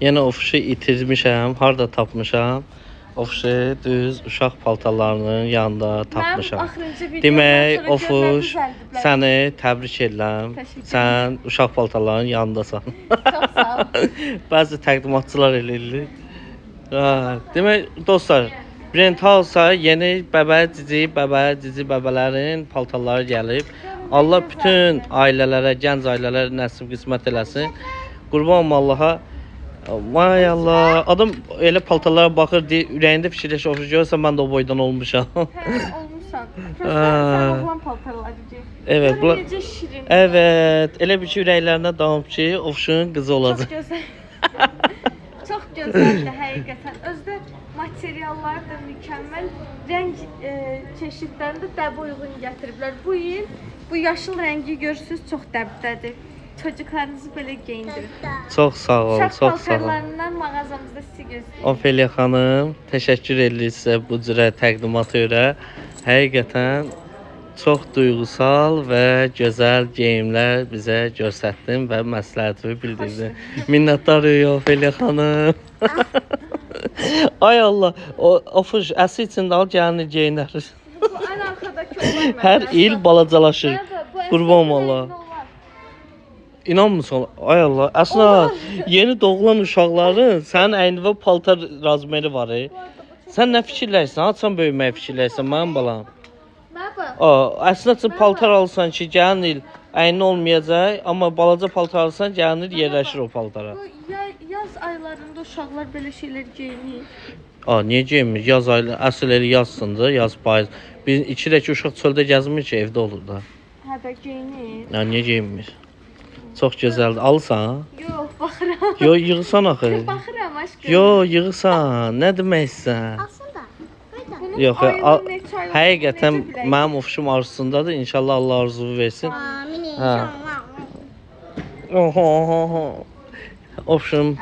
Yenə ofişi itirmişəm, harda tapmışam? Ofişi düz uşaq paltarlarının yanında tapmışam. Demək, ofiş səni təbrik edirəm. Sən uşaq paltarlarının yanındasan. Çox sağ ol. Bəzi təqdimatçılar eləyirlər. Demək, dostlar, Brent House-a yeni cici bəbələrin paltarları gəlib. Allah bütün ailələrə, gənc ailələrə nəsib qismət eləsin. Qurban Allaha. Vay Allah, adam elə paltarlara baxır, ürəyində fikirləşir, oxuş görürsən, mən də o boydan olmuşam. Olmuşsan. Sən oğlan paltarları gey. Evet, bu necə şirin. Evet, elə bir ki, ürəklərinə damıb ki, oxuşun qızı olacaq. Çox gözəl. Çox gözəldir həqiqətən. Özdə materialları da mükəmməl, rəng çeşidlərini də dəbə uyğun gətiriblər. Bu il bu yaşıl rəngi görürsüz, çox dəbdədir. Çocuklarınızı belə geyindirin. Çox sağ ol, Uşaq çox sağ ol. paltarlarından mağazamızda sizi gözləyirik. Ofeliya xanım, təşəkkür edirik sizə bu cürə təqdimata görə. Həqiqətən çox duyğusal və gözəl geyimlər bizə göstərdin və məsləhətini bildirdin. Minnətdarıq Ofeliya xanım. Ay Allah, o ofuş əsi içində al gəlini geyinər. Bu ən arxadakı olan Hər il balacalaşır. Qurban Allah. İnanmırsan, ay Allah, əslində yeni doğulan uşaqların sənin əynində paltar razmeri var. Sən nə fikirləşsən? Haçan böyüməyə fikirləşsən mənim balam? Nə bax? Əslində paltar alsan ki, gəlin il əynin olmayacaq, amma balaca paltar alsan, gəlin il yerləşir o paltara. Bu yaz aylarında uşaqlar belə şeylər geyinir. Niyə geyinmir? Yaz ayları, əsl elə yazsınca, yaz payız. Biz 2 dəki uşaq çöldə gəzmir ki, evdə olur da. Hə də geyinir. Niyə geyinmir? Çox gözəldir. Alırsan? Yox, baxıram. Yo, yığırsan axı. Baxıram aşkım. Yo, yığırsan. Nə deməksən? Aslında. Yox, həqiqətən mənim ofişim arzusundadır. İnşallah Allah arzuvu versin. Amin inşallah. Ofişim